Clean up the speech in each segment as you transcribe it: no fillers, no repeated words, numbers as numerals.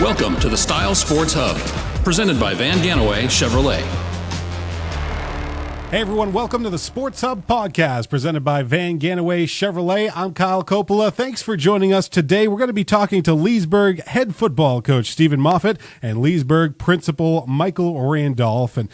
Welcome to the Style Sports Hub, presented by Van Ganaway Chevrolet. Hey everyone, welcome to the Sports Hub podcast presented by Van Ganaway Chevrolet. I'm Kyle Coppola. Thanks for joining us today. We're going to be talking to Leesburg head football coach Stephen Moffett and Leesburg principal Michael Randolph. And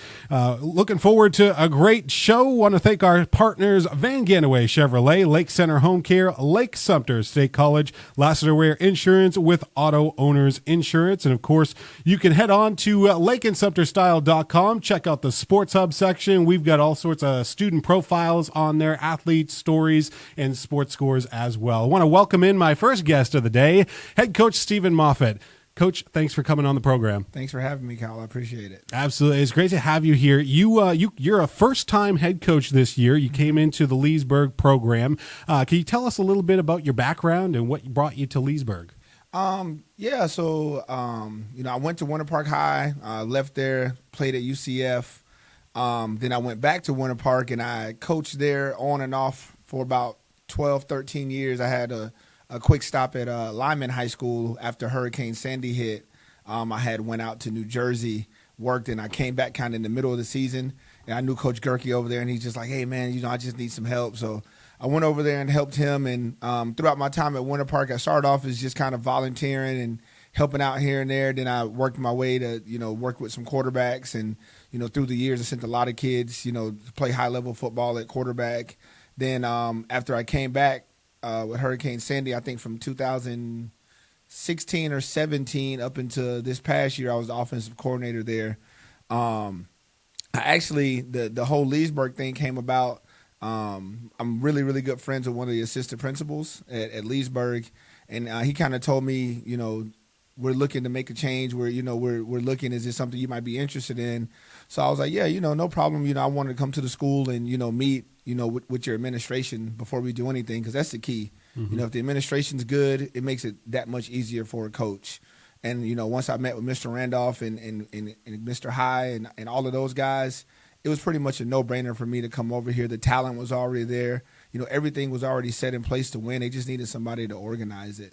looking forward to a great show. Want to thank our partners Van Ganaway Chevrolet, Lake Center Home Care, Lake Sumter State College, Lassiter Ware Insurance with Auto Owners Insurance. And of course, you can head on to lakeandsumterstyle.com. Check out the Sports Hub section. We've got all sorts of student profiles on there, athlete stories, and sports scores as well. I want to welcome in my first guest of the day, head coach Stephen Moffett. Coach, thanks for coming on the program. Thanks for having me, Kyle. I appreciate it. Absolutely. It's great to have you here. You're a first-time head coach this year. You came into the Leesburg program. Can you tell us a little bit about your background and what brought you to Leesburg? I went to Winter Park High, left there, played at UCF. Then I went back to Winter Park, and I coached there on and off for about 12, 13 years. I had a quick stop at Lyman High School after Hurricane Sandy hit. I had went out to New Jersey, worked, and I came back kind of in the middle of the season. And I knew Coach Gerke over there, and he's just like, hey, man, I just need some help. So I went over there and helped him. And throughout my time at Winter Park, I started off as just kind of volunteering and helping out here and there. Then I worked my way to, work with some quarterbacks. And, through the years, I sent a lot of kids, to play high-level football at quarterback. Then after I came back with Hurricane Sandy, I think from 2016 or 17 up into this past year, I was the offensive coordinator there. The whole Leesburg thing came about. I'm really, really good friends with one of the assistant principals at Leesburg. And he kind of told me, we're looking to make a change. We're looking, is this something you might be interested in? So I was like, yeah, no problem. I wanted to come to the school and, meet, with your administration before we do anything, because that's the key. Mm-hmm. If the administration's good, it makes it that much easier for a coach. And, once I met with Mr. Randolph and Mr. High and all of those guys, it was pretty much a no-brainer for me to come over here. The talent was already there. Everything was already set in place to win. They just needed somebody to organize it.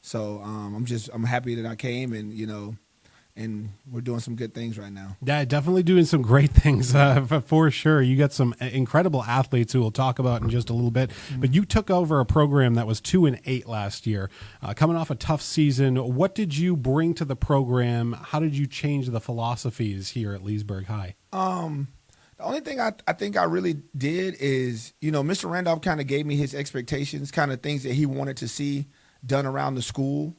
So I'm happy that I came, and we're doing some good things right now. Yeah, definitely doing some great things for sure. You got some incredible athletes who we'll talk about in just a little bit. Mm-hmm. But you took over a program that was 2-8 last year, coming off a tough season. What did you bring to the program? How did you change the philosophies here at Leesburg High? The only thing I think I really did is, Mr. Randolph kind of gave me his expectations, kind of things that he wanted to see done around the school.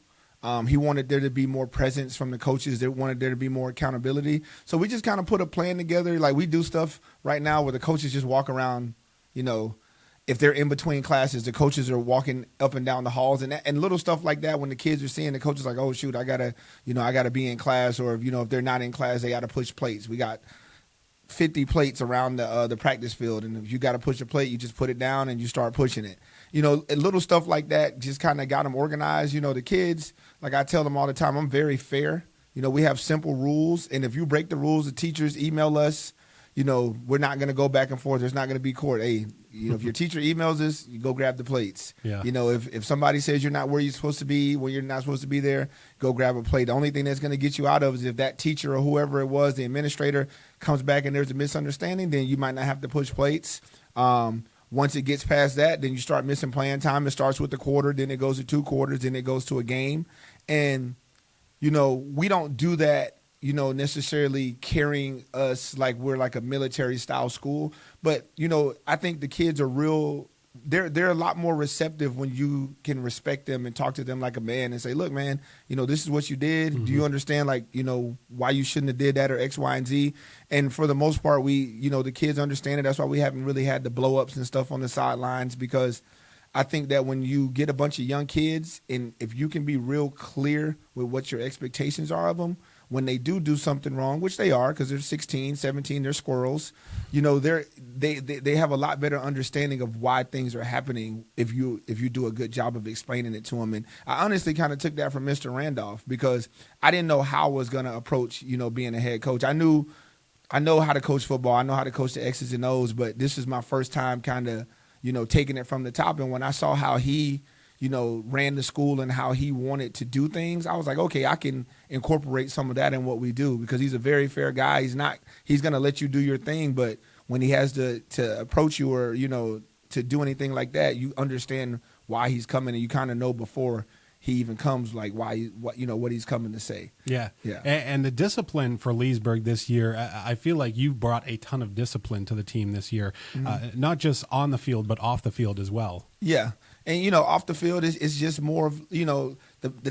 He wanted there to be more presence from the coaches. They wanted there to be more accountability. So we just kind of put a plan together. Like, we do stuff right now where the coaches just walk around, if they're in between classes, the coaches are walking up and down the halls and little stuff like that. When the kids are seeing the coaches like, oh, shoot, I gotta be in class, or if they're not in class, they got to push plates. We got 50 plates around the practice field, and if you got to push a plate, you just put it down and you start pushing it. Little stuff like that just kind of got them organized. The kids, like I tell them all the time, I'm very fair. We have simple rules, and if you break the rules, the teachers email us. We're not going to go back and forth. There's not going to be court. Hey, if your teacher emails us, you go grab the plates. Yeah. If somebody says you're not where you're supposed to be, when you're not supposed to be there, go grab a plate. The only thing that's going to get you out of is if that teacher or whoever it was, the administrator, comes back and there's a misunderstanding, then you might not have to push plates. Once it gets past that, then you start missing playing time. It starts with the quarter, then it goes to 2 quarters, then it goes to a game. And, we don't do that, necessarily carrying us like we're like a military-style school. But, I think the kids are they're a lot more receptive when you can respect them and talk to them like a man and say, look, man, this is what you did. Mm-hmm. Do you understand, why you shouldn't have did that, or X, Y, and Z? And for the most part, the kids understand it. That's why we haven't really had the blow-ups and stuff on the sidelines, because I think that when you get a bunch of young kids, and if you can be real clear with what your expectations are of them, when they do something wrong, which they are, because they're 16, 17, they're squirrels, they have a lot better understanding of why things are happening if you do a good job of explaining it to them. And I honestly kind of took that from Mr. Randolph, because I didn't know how I was going to approach, being a head coach. I know how to coach football. I know how to coach the X's and O's, but this is my first time kind of, taking it from the top. And when I saw how he, ran the school and how he wanted to do things, I was like, okay, I can incorporate some of that in what we do, because he's a very fair guy. He's going to let you do your thing, but when he has to approach you or, to do anything like that, you understand why he's coming, and you kind of know before he even comes, like what he's coming to say. Yeah. Yeah. And the discipline for Leesburg this year, I feel like you brought a ton of discipline to the team this year, not just on the field, but off the field as well. Yeah. And, off the field, it's just more of, the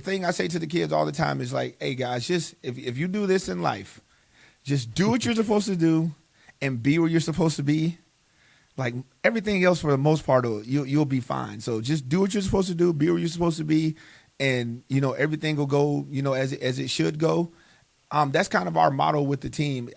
thing I say to the kids all the time is like, hey, guys, just if you do this in life, just do what you're supposed to do and be where you're supposed to be. Like, everything else, for the most part, you'll be fine. So just do what you're supposed to do, be where you're supposed to be, and, everything will go, as it should go. That's kind of our motto with the team.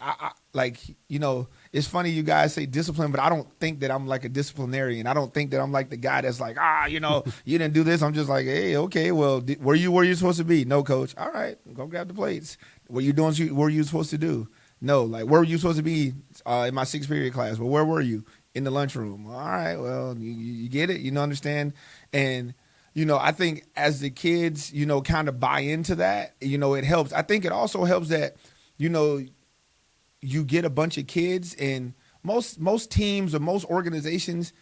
It's funny you guys say discipline, but I don't think that I'm like a disciplinarian. I don't think that I'm like the guy that's like, you didn't do this. I'm just like, hey, okay, well, were you where you're supposed to be? No, coach. All right, go grab the plates. What you doing? What were you supposed to do? No, like, where were you supposed to be in my 6th period class? Well, where were you? In the lunchroom. All right, well, you get it, understand? And, I think as the kids, kind of buy into that, it helps. I think it also helps that, you get a bunch of kids, and most teams or most organizations,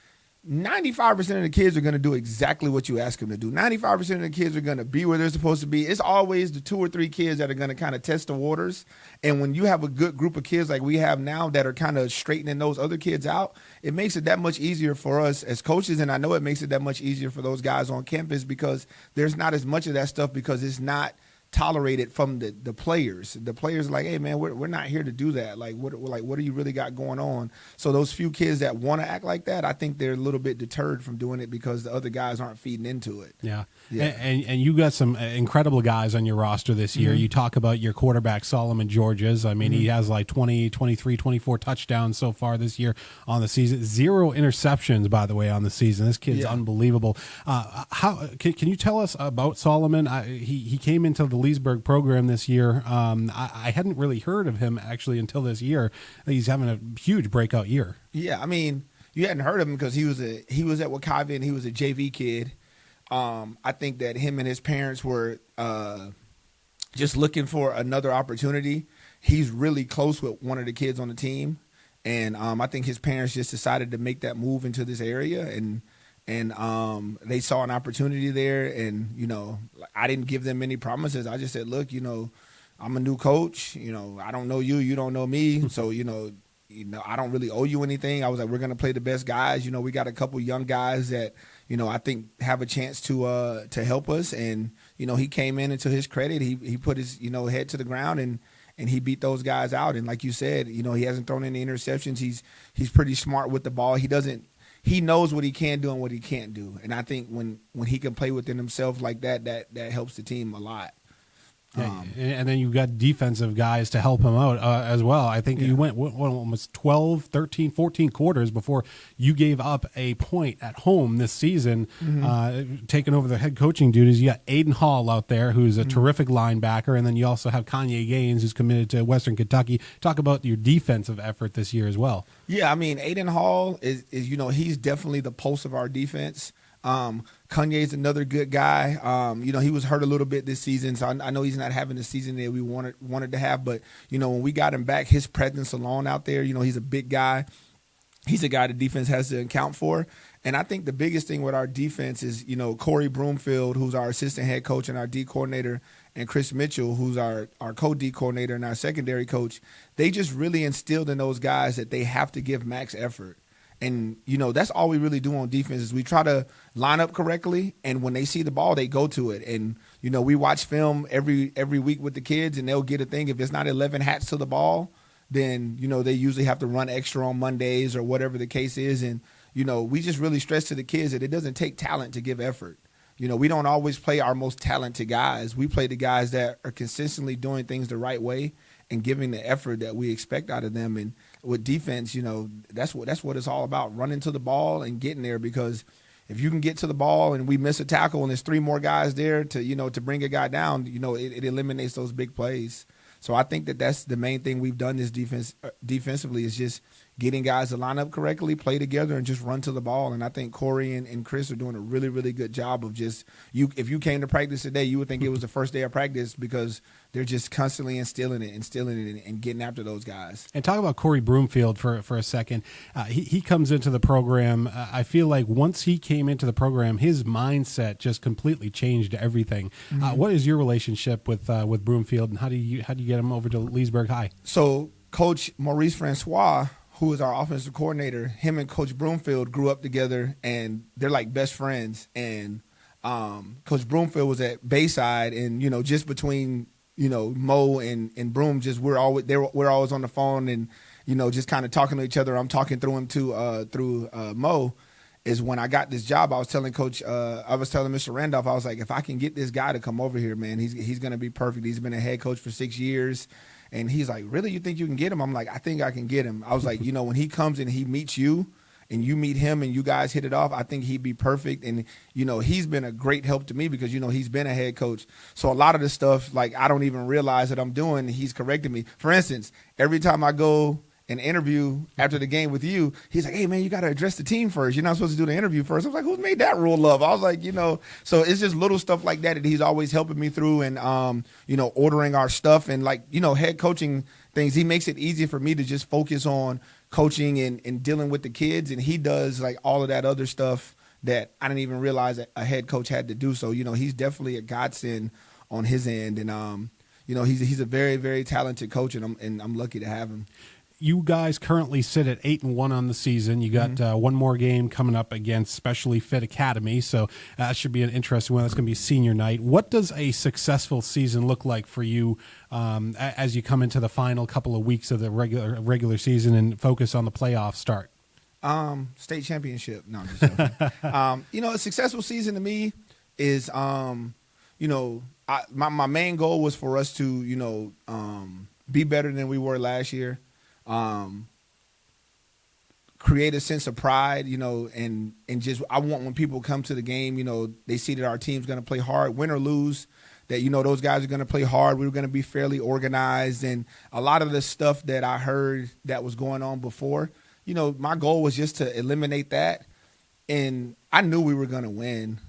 95% of the kids are going to do exactly what you ask them to do. 95% of the kids are going to be where they're supposed to be. It's always the 2 or 3 kids that are going to kind of test the waters. And when you have a good group of kids like we have now that are kind of straightening those other kids out, it makes it that much easier for us as coaches. And I know it makes it that much easier for those guys on campus, because there's not as much of that stuff, because it's not tolerated from the players. The players are like, hey, man, we're not here to do that. Like, what do you really got going on? So those few kids that want to act like that, I think they're a little bit deterred from doing it, because the other guys aren't feeding into it. Yeah. And you got some incredible guys on your roster this year. You talk about your quarterback, Solomon Georges. I mean, he has like 20, 23, 24 touchdowns so far this year on the season. 0 interceptions, by the way, on the season. This kid's unbelievable. How can you tell us about Solomon? He came into the Leesburg program this year. I hadn't really heard of him actually until this year. He's having a huge breakout year. Yeah, I mean, you hadn't heard of him because he was at Wakavi, and he was a JV kid. I think that him and his parents were just looking for another opportunity. He's really close with one of the kids on the team, and I think his parents just decided to make that move into this area, and they saw an opportunity there. And I didn't give them any promises. I just said, look, I'm a new coach. I don't know you, you don't know me, so I don't really owe you anything. I was like, we're gonna play the best guys. We got a couple young guys that I think have a chance to help us. And he came in, and to his credit, he put his head to the ground, and he beat those guys out. And like you said, he hasn't thrown any interceptions. He's pretty smart with the ball. He knows what he can do and what he can't do. And I think when he can play within himself like that helps the team a lot. Yeah, and then you've got defensive guys to help him out as well. I think you went almost 12, 13, 14 quarters before you gave up a point at home this season, taking over the head coaching duties. You got Aiden Hall out there, who's a terrific linebacker, and then you also have Kanye Gaines, who's committed to Western Kentucky. Talk about your defensive effort this year as well. Yeah, I mean, Aiden Hall is he's definitely the pulse of our defense. Kanye's another good guy. He was hurt a little bit this season, so I know he's not having the season that we wanted to have. But when we got him back, his presence alone out there, he's a big guy. He's a guy the defense has to account for. And I think the biggest thing with our defense is, Corey Broomfield, who's our assistant head coach and our D coordinator, and Chris Mitchell, who's our co-D coordinator and our secondary coach. They just really instilled in those guys that they have to give max effort. And, that's all we really do on defense is we try to line up correctly, and when they see the ball, they go to it. And, we watch film every week with the kids, and they'll get a thing. If it's not 11 hats to the ball, then, they usually have to run extra on Mondays or whatever the case is. And, we just really stress to the kids that it doesn't take talent to give effort. We don't always play our most talented guys. We play the guys that are consistently doing things the right way and giving the effort that we expect out of them. And with defense, that's what it's all about, running to the ball and getting there, because if you can get to the ball and we miss a tackle and there's 3 more guys there to bring a guy down, it eliminates those big plays. So I think that that's the main thing we've done this defensively is just getting guys to line up correctly, play together, and just run to the ball. And I think Corey and Chris are doing a really, really good job of just if you came to practice today, you would think it was the first day of practice because they're just constantly instilling it and getting after those guys. And talk about Corey Broomfield for a second. He comes into the program. I feel like once he came into the program, his mindset just completely changed everything. Mm-hmm. What is your relationship with Broomfield, and how do you get him over to Leesburg High? So Coach Maurice Francois, who is our offensive coordinator, him and Coach Broomfield grew up together, and they're like best friends. And Coach Broomfield was at Bayside, and just between Mo and Broom, just we're always on the phone, and just kind of talking to each other. I'm talking through him through Mo. Is when I got this job, I was telling Mr. Randolph, I was like, if I can get this guy to come over here, man, he's going to be perfect. He's been a head coach for 6 years. And he's like, really, you think you can get him? I'm like, I think I can get him. I was like, when he comes and he meets you and you meet him and you guys hit it off, I think he'd be perfect. And, he's been a great help to me because, he's been a head coach. So a lot of the stuff, like, I don't even realize that I'm doing, he's correcting me. For instance, every time I go an interview after the game with you, he's like, hey, man, you got to address the team first. You're not supposed to do the interview first. I was like, who's made that rule up? I was like, so it's just little stuff like that he's always helping me through and, ordering our stuff and head coaching things. He makes it easy for me to just focus on coaching and dealing with the kids. And he does like all of that other stuff that I didn't even realize a head coach had to do. So, he's definitely a godsend on his end. And, he's a very, very talented coach, and I'm lucky to have him. You guys currently sit at 8-1 on the season. You got one more game coming up against Specially Fit Academy, so that should be an interesting one. That's going to be senior night. What does a successful season look like for you as you come into the final couple of weeks of the regular season and focus on the playoff start? State championship. No, I'm just joking. A successful season to me is, my main goal was for us to, be better than we were last year. Create a sense of pride, and just I want when people come to the game, they see that our team's going to play hard, win or lose, that, those guys are going to play hard. We're going to be fairly organized. And a lot of the stuff that I heard that was going on before, my goal was just to eliminate that. And I knew we were going to win,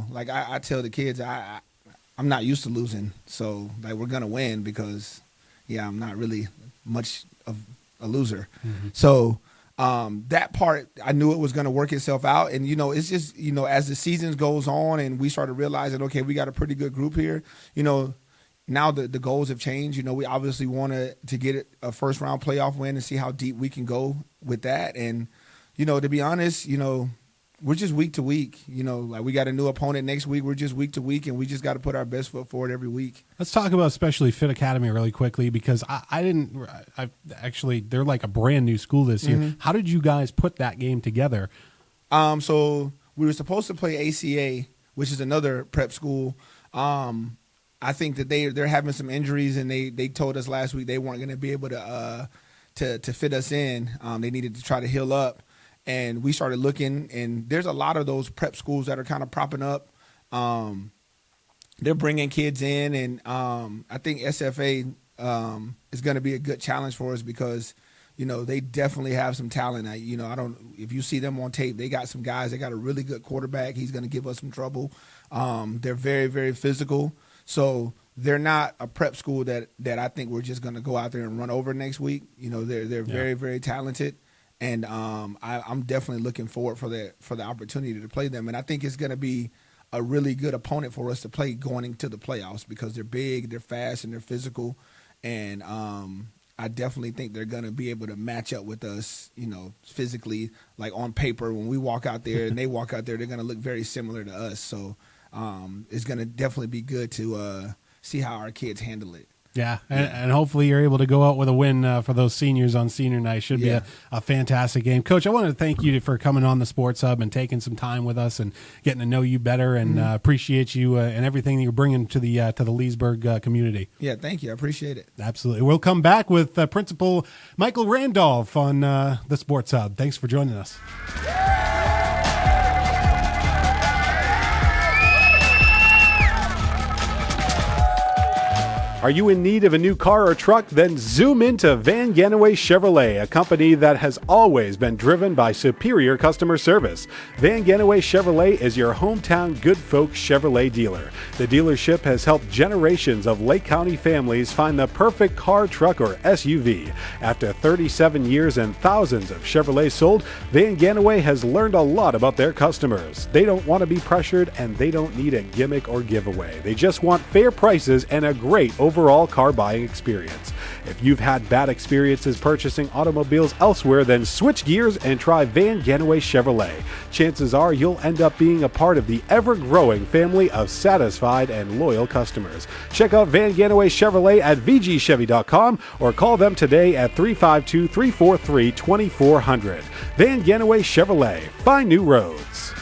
like I tell the kids, I'm not used to losing. So like, we're going to win because I'm not really much of a loser. Mm-hmm. So that part, I knew it was going to work itself out. And, it's just, as the season goes on and we started realizing, okay, we got a pretty good group here, now the goals have changed. We obviously want to get a first round playoff win and see how deep we can go with that. And, to be honest, we're just week to week. Like we got a new opponent next week. We're just week to week, and we just got to put our best foot forward every week. Let's talk about Specially Fit Academy really quickly because they're like a brand new school this year. Mm-hmm. How did you guys put that game together? So we were supposed to play ACA, which is another prep school. I think that they're having some injuries, and they told us last week they weren't going to be able to fit us in. They needed to try to heal up. And we started looking, and there's a lot of those prep schools that are kind of propping up. They're bringing kids in, and I think SFA is going to be a good challenge for us because, they definitely have some talent. If you see them on tape, they got some guys. They got a really good quarterback. He's going to give us some trouble. They're very, very physical. So they're not a prep school that I think we're just going to go out there and run over next week. They're very, very talented. And I'm definitely looking forward for the opportunity to play them. And I think it's going to be a really good opponent for us to play going into the playoffs because they're big, they're fast, and they're physical. And I definitely think they're going to be able to match up with us, physically, like on paper. When we walk out there and they walk out there, they're going to look very similar to us. So it's going to definitely be good to see how our kids handle it. Yeah, and hopefully you're able to go out with a win for those seniors on senior night. Should be a fantastic game. Coach, I wanted to thank you for coming on the Sports Hub and taking some time with us and getting to know you better, and appreciate you and everything that you're bringing to the Leesburg community. Yeah, thank you. I appreciate it. Absolutely. We'll come back with Principal Michael Randolph on the Sports Hub. Thanks for joining us. Are you in need of a new car or truck? Then zoom into Van Ganaway Chevrolet, a company that has always been driven by superior customer service. Van Ganaway Chevrolet is your hometown good folk Chevrolet dealer. The dealership has helped generations of Lake County families find the perfect car, truck, or SUV. After 37 years and thousands of Chevrolets sold, Van Ganaway has learned a lot about their customers. They don't want to be pressured, and they don't need a gimmick or giveaway. They just want fair prices and a great overall car buying experience. If you've had bad experiences purchasing automobiles elsewhere, then switch gears and try Van Ganaway Chevrolet. Chances are you'll end up being a part of the ever-growing family of satisfied and loyal customers. Check out Van Ganaway Chevrolet at vgchevy.com or call them today at 352-343-2400. Van Ganaway Chevrolet. Find new roads.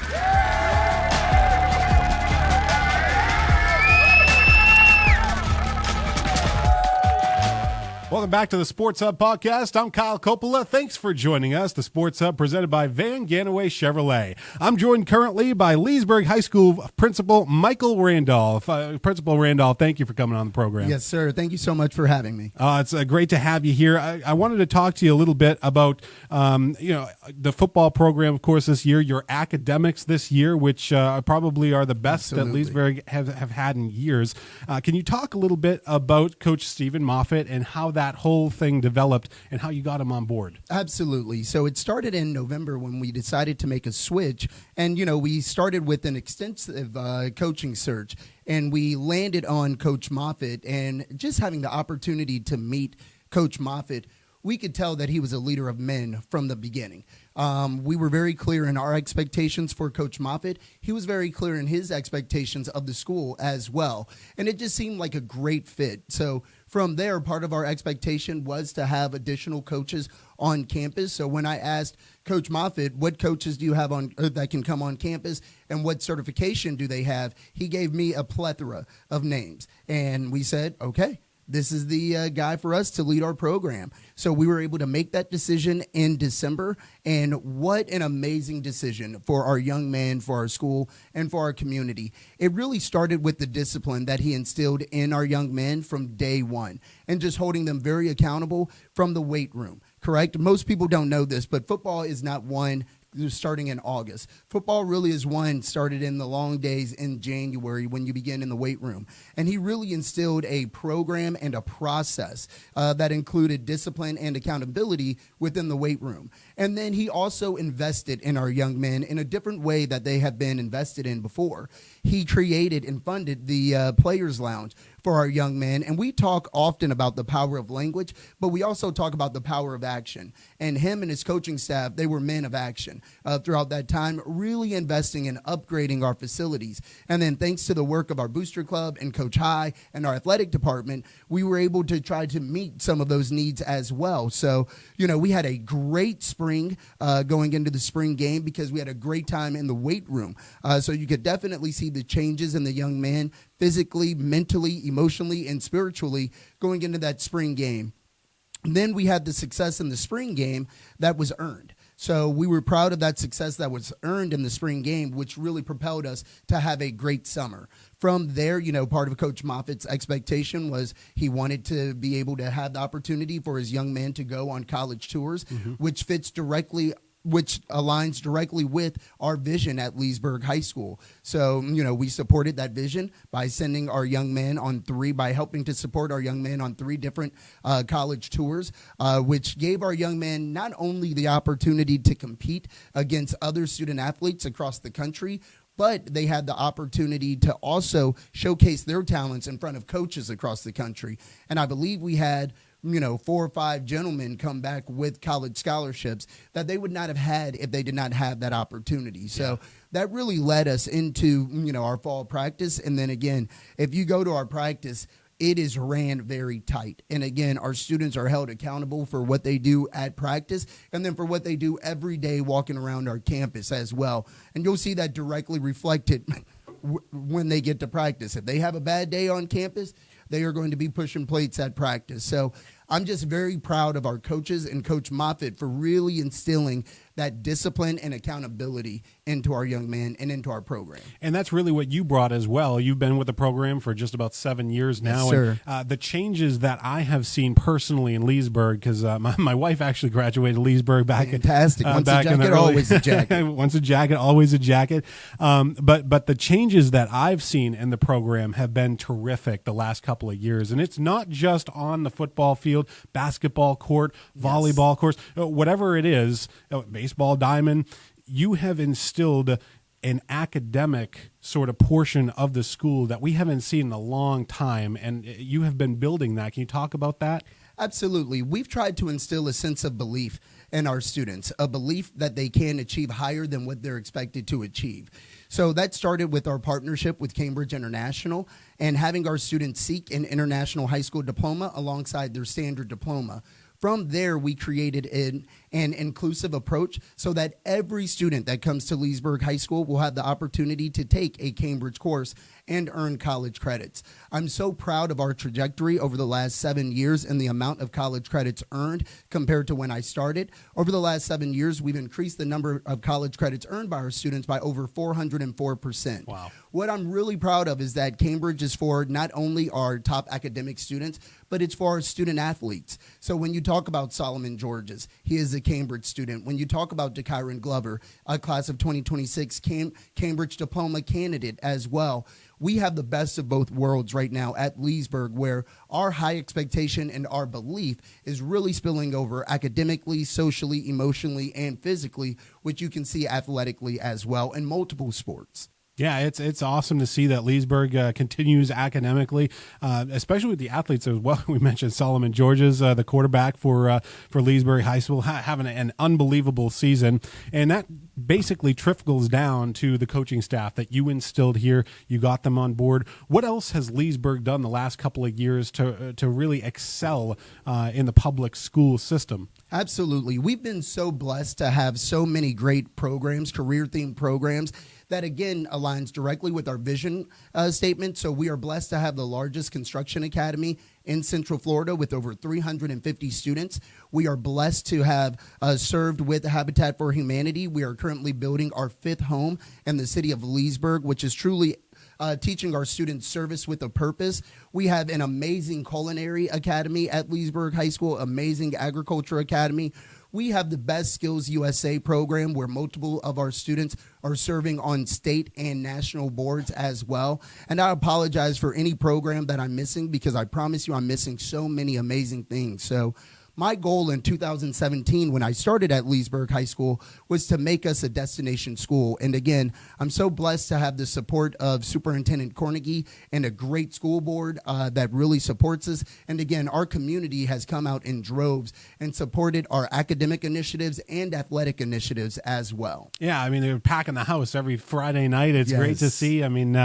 Welcome back to the Sports Hub podcast. I'm Kyle Coppola. Thanks for joining us. The Sports Hub presented by Van Ganaway Chevrolet. I'm joined currently by Leesburg High School Principal Michael Randolph. Principal Randolph, thank you for coming on the program. Yes, sir. Thank you so much for having me. It's great to have you here. I wanted to talk to you a little bit about the football program, of course, this year, your academics this year, which probably are the best that Leesburg have had in years. Can you talk a little bit about Coach Stephen Moffett and how that whole thing developed and how you got him on board? Absolutely. So it started in November when we decided to make a switch. And, we started with an extensive coaching search, and we landed on Coach Moffett. And just having the opportunity to meet Coach Moffett, we could tell that he was a leader of men from the beginning. We were very clear in our expectations for Coach Moffett. He was very clear in his expectations of the school as well. And it just seemed like a great fit. So from there, part of our expectation was to have additional coaches on campus. So when I asked Coach Moffett, what coaches do you have on that can come on campus and what certification do they have, he gave me a plethora of names. And we said, okay, this is the guy for us to lead our program. So we were able to make that decision in December, and what an amazing decision for our young man, for our school, and for our community. It really started with the discipline that he instilled in our young men from day one, and just holding them very accountable from the weight room, correct? Most people don't know this, but football is not one starting in August. Football really is one started in the long days in January when you begin in the weight room. And he really instilled a program and a process that included discipline and accountability within the weight room. And then he also invested in our young men in a different way that they have been invested in before. He created and funded the Players Lounge for our young men. And we talk often about the power of language, but we also talk about the power of action. And him and his coaching staff, they were men of action throughout that time, really investing in upgrading our facilities. And then thanks to the work of our booster club and Coach High and our athletic department, we were able to try to meet some of those needs as well. So, we had a great spring going into the spring game because we had a great time in the weight room. So you could definitely see the changes in the young man physically, mentally, emotionally, and spiritually going into that spring game. And then we had the success in the spring game that was earned. So we were proud of that success that was earned in the spring game, which really propelled us to have a great summer. From there, part of Coach Moffett's expectation was he wanted to be able to have the opportunity for his young men to go on college tours, which aligns directly with our vision at Leesburg High School. So, we supported that vision by sending our young men by helping to support our young men on 3 different college tours, which gave our young men not only the opportunity to compete against other student athletes across the country, but they had the opportunity to also showcase their talents in front of coaches across the country. And I believe we had 4 or 5 gentlemen come back with college scholarships that they would not have had if they did not have that opportunity. So that really led us into, our fall practice. And then again, if you go to our practice, it is ran very tight. And again, our students are held accountable for what they do at practice and then for what they do every day walking around our campus as well. And you'll see that directly reflected when they get to practice. If they have a bad day on campus, they are going to be pushing plates at practice. So I'm just very proud of our coaches and Coach Moffett for really instilling that discipline and accountability into our young men and into our program. And that's really what you brought as well. You've been with the program for just about 7 years now. Yes, sir. And the changes that I have seen personally in Leesburg, because my wife actually graduated Leesburg back. Fantastic. Once back a jacket, always a jacket. Once a jacket, always a jacket. But the changes that I've seen in the program have been terrific the last couple of years. And it's not just on the football field, basketball court, volleyball course, whatever it is, baseball diamond. You have instilled an academic sort of portion of the school that we haven't seen in a long time, and you have been building that. Can you talk about that? Absolutely. We've tried to instill a sense of belief in our students, a belief that they can achieve higher than what they're expected to achieve. So that started with our partnership with Cambridge International and having our students seek an international high school diploma alongside their standard diploma. From there, we created an inclusive approach so that every student that comes to Leesburg High School will have the opportunity to take a Cambridge course and earn college credits. I'm so proud of our trajectory over the last 7 years and the amount of college credits earned compared to when I started. Over the last 7 years, we've increased the number of college credits earned by our students by over 404%. Wow. What I'm really proud of is that Cambridge is for not only our top academic students, but it's for our student athletes. So when you talk about Solomon Georges, he is a Cambridge student. When you talk about DeKyron Glover, a class of 2026 Cambridge diploma candidate as well, we have the best of both worlds right now at Leesburg, where our high expectation and our belief is really spilling over academically, socially, emotionally, and physically, which you can see athletically as well in multiple sports. Yeah, it's awesome to see that Leesburg continues academically, especially with the athletes as well. We mentioned Solomon Georges, the quarterback for Leesburg High School, having an unbelievable season, and that basically trickles down to the coaching staff that you instilled here. You got them on board. What else has Leesburg done the last couple of years to really excel in the public school system? Absolutely. We've been so blessed to have so many great programs, career-themed programs, that again aligns directly with our vision statement. So we are blessed to have the largest construction academy in Central Florida with over 350 students. We are blessed to have served with Habitat for Humanity. We are currently building our 5th home in the city of Leesburg, which is truly teaching our students service with a purpose. We have an amazing culinary academy at Leesburg High School, amazing agriculture academy. We have the Best Skills USA program where multiple of our students are serving on state and national boards as well. And I apologize for any program that I'm missing because I promise you I'm missing so many amazing things. So my goal in 2017 when I started at Leesburg High School was to make us a destination school. And again, I'm so blessed to have the support of Superintendent Cornegie and a great school board that really supports us. And again, our community has come out in droves and supported our academic initiatives and athletic initiatives as well. Yeah, I mean, they're packing the house every Friday night. It's great to see. I mean,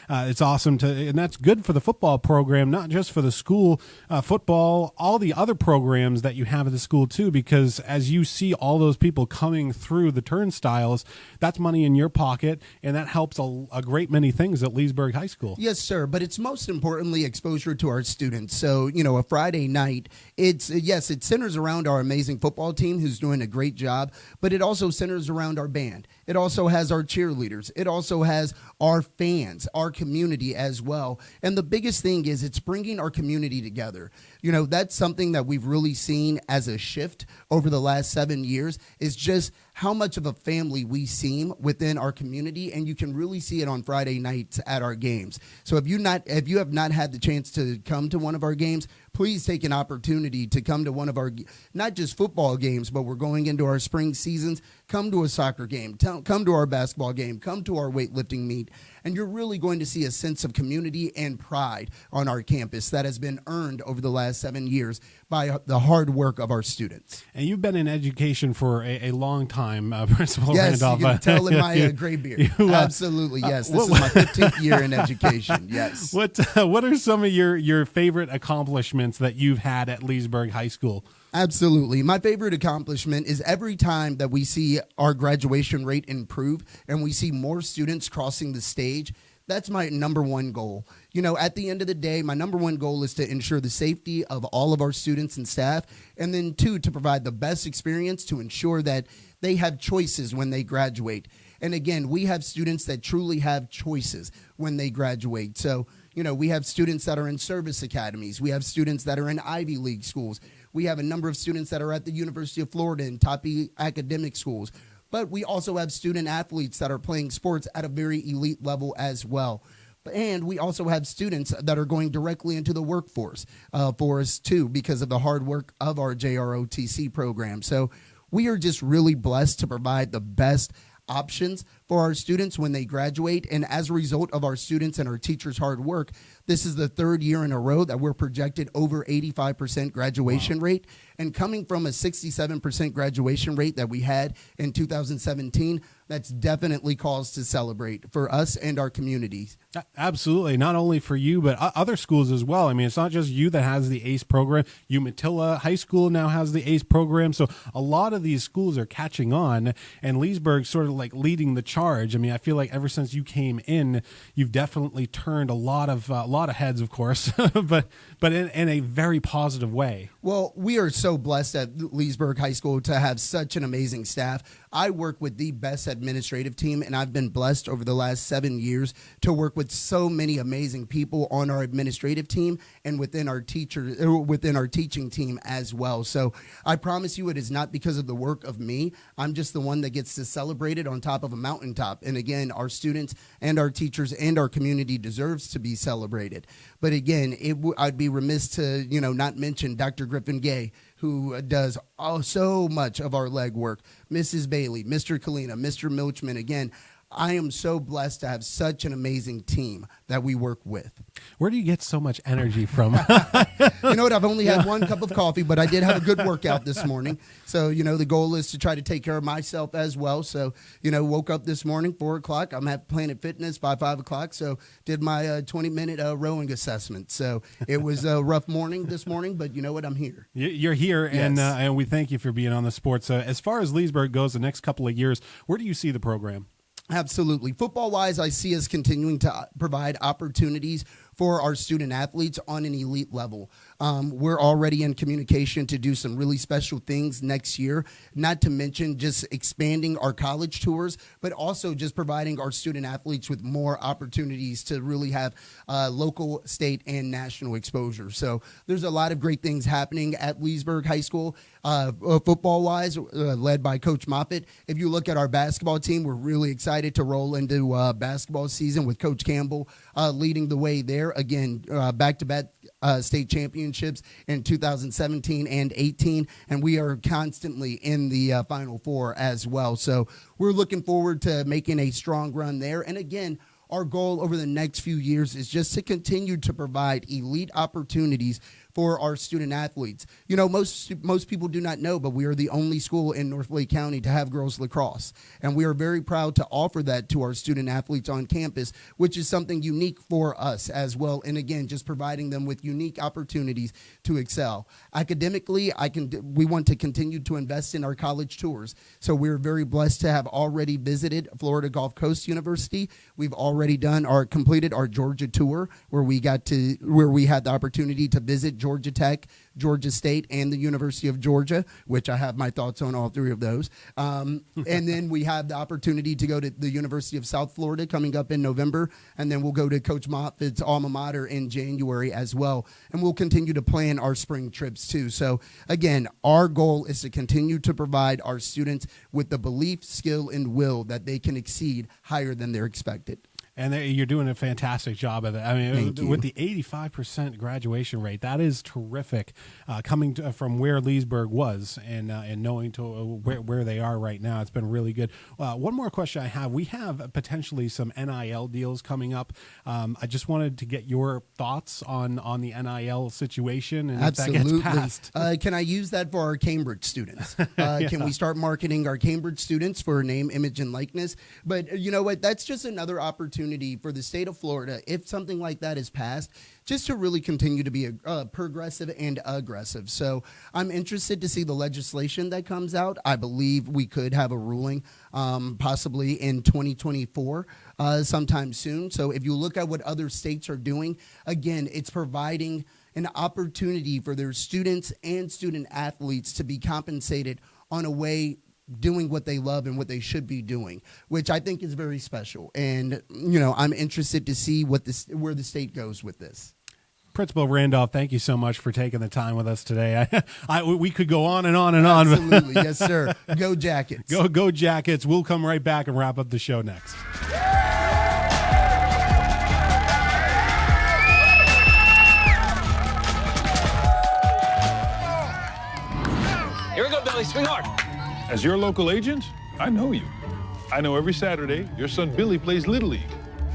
it's awesome and that's good for the football program, not just for the school football, all the other programs that you have at the school too, because as you see all those people coming through the turnstiles, that's money in your pocket, and that helps a great many things at Leesburg High School. Yes, sir, but it's most importantly exposure to our students. So, you know, a Friday night, it centers around our amazing football team who's doing a great job, but it also centers around our band. It also has our cheerleaders. It also has our fans, our community as well. And the biggest thing is it's bringing our community together. You know, that's something that we've really seen as a shift over the last 7 years is just how much of a family we seem within our community, and you can really see it on Friday nights at our games. So if you have not had the chance to come to one of our games, please take an opportunity to come to one of our, not just football games, but we're going into our spring seasons. Come to a soccer game, come to our basketball game, come to our weightlifting meet, and you're really going to see a sense of community and pride on our campus that has been earned over the last 7 years by the hard work of our students. And you've been in education for a long time, Principal Randolph. Randolph. You can tell in my gray beard. Absolutely, yes. This is my 15th year in education, yes. What are some of your favorite accomplishments that you've had at Leesburg High School? Absolutely. My favorite accomplishment is every time that we see our graduation rate improve and we see more students crossing the stage, That's my number one goal. You know, at the end of the day, my number one goal is to ensure the safety of all of our students and staff, and then 2, to provide the best experience to ensure that they have choices when they graduate. And again, we have students that truly have choices when they graduate. So, you know, we have students that are in service academies. We have students that are in Ivy League schools. We have a number of students that are at the University of Florida in top academic schools. But we also have student athletes that are playing sports at a very elite level as well. And we also have students that are going directly into the workforce for us, too, because of the hard work of our JROTC program. So we are just really blessed to provide the best options for our students when they graduate. And as a result of our students and our teachers' hard work, this is the 3rd year in a row that we're projected over 85% graduation rate. And coming from a 67% graduation rate that we had in 2017, that's definitely cause to celebrate for us and our communities. Absolutely. Not only for you, but other schools as well. I mean, it's not just you that has the ACE program. Umatilla High School now has the ACE program. So a lot of these schools are catching on, and Leesburg sort of like leading the charge. I mean, I feel like ever since you came in, you've definitely turned a lot of heads, of course, but in a very positive way. Well, we are so blessed at Leesburg High School to have such an amazing staff. I work with the best administrative team, and I've been blessed over the last 7 years to work with so many amazing people on our administrative team and within our teaching team as well. So I promise you, it is not because of the work of me. I'm just the one that gets to celebrate it on top of a mountaintop. And again, our students and our teachers and our community deserves to be celebrated. But again, I'd be remiss to not mention Dr. Griffin Gay, who does so much of our legwork, Mrs. Bailey, Mr. Kalina, Mr. Milchman. Again, I am so blessed to have such an amazing team that we work with. Where do you get so much energy from? You know what? I've only had 1 cup of coffee, but I did have a good workout this morning. So, the goal is to try to take care of myself as well. So, woke up this morning, 4 o'clock. I'm at Planet Fitness by 5 o'clock. So, did my 20-minute rowing assessment. So, it was a rough morning this morning, but you know what? I'm here. You're here, Yes. and we thank you for being on the sports. As far as Leesburg goes, the next couple of years, where do you see the program? Absolutely. Football-wise, I see us continuing to provide opportunities for our student athletes on an elite level. We're already in communication to do some really special things next year, not to mention just expanding our college tours, but also just providing our student athletes with more opportunities to really have local, state, and national exposure. So there's a lot of great things happening at Leesburg High School, football-wise, led by Coach Moffett. If you look at our basketball team, we're really excited to roll into basketball season with Coach Campbell leading the way there. Again, back-to-back state championships in 2017 and 18, and we are constantly in the Final Four as well. So we're looking forward to making a strong run there. And again, our goal over the next few years is just to continue to provide elite opportunities for our student athletes. Most people do not know, but we are the only school in North Lake County to have girls lacrosse. And we are very proud to offer that to our student athletes on campus, which is something unique for us as well. And again, just providing them with unique opportunities to excel. Academically, we want to continue to invest in our college tours. So we're very blessed to have already visited Florida Gulf Coast University. We've already completed our Georgia tour, where we had the opportunity to visit Georgia Tech, Georgia State, and the University of Georgia, which I have my thoughts on all 3 of those. And then we have the opportunity to go to the University of South Florida coming up in November, and then we'll go to Coach Moffett's alma mater in January as well. And we'll continue to plan our spring trips too. So again, our goal is to continue to provide our students with the belief, skill, and will that they can exceed higher than they're expected. And you're doing a fantastic job of it. I mean, Thank with you. the 85% graduation rate, that is terrific. Coming from where Leesburg was and knowing to where they are right now, it's been really good. One more question I have: we have potentially some NIL deals coming up. I just wanted to get your thoughts on the NIL situation and Absolutely. if that gets passed. Can I use that for our Cambridge students? Can we start marketing our Cambridge students for name, image, and likeness? But you know what? That's just another opportunity opportunity for the state of Florida, if something like that is passed, just to really continue to be progressive and aggressive. So I'm interested to see the legislation that comes out. I believe we could have a ruling possibly in 2024 sometime soon. So if you look at what other states are doing, again, it's providing an opportunity for their students and student athletes to be compensated on a way doing what they love and what they should be doing, which I think is very special. And, I'm interested to see where the state goes with this. Principal Randolph, thank you so much for taking the time with us today. We could go on and on and on. Absolutely. Yes, sir. Go Jackets. Go Jackets. We'll come right back and wrap up the show next. Here we go, Billy. Swing hard. As your local agent, I know you. I know every Saturday your son Billy plays Little League.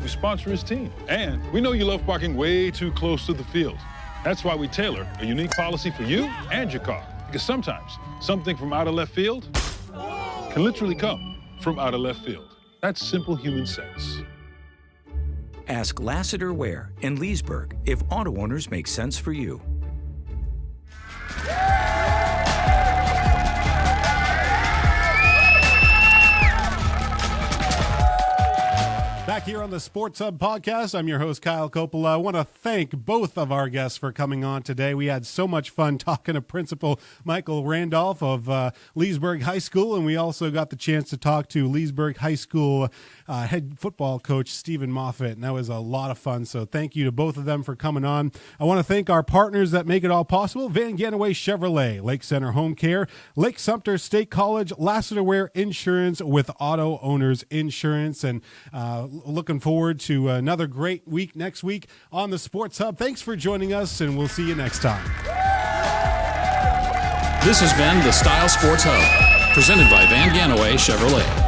We sponsor his team. And we know you love parking way too close to the field. That's why we tailor a unique policy for you and your car. Because sometimes something from out of left field can literally come from out of left field. That's simple human sense. Ask Lassiter Ware in Leesburg if auto owners make sense for you. Back here on the Sports Hub podcast, I'm your host, Kyle Coppola. I want to thank both of our guests for coming on today. We had so much fun talking to Principal Michael Randolph of Leesburg High School, and we also got the chance to talk to Leesburg High School head football coach Stephen Moffett, and that was a lot of fun. So thank you to both of them for coming on. I want to thank our partners that make it all possible: Van Ganaway Chevrolet, Lake Center Home Care, Lake Sumter State College, Lassiter Ware Insurance with Auto Owners Insurance, and looking forward to another great week next week on the Sports Hub. Thanks for joining us, and we'll see you next time. This has been the Style Sports Hub, presented by Van Ganaway Chevrolet.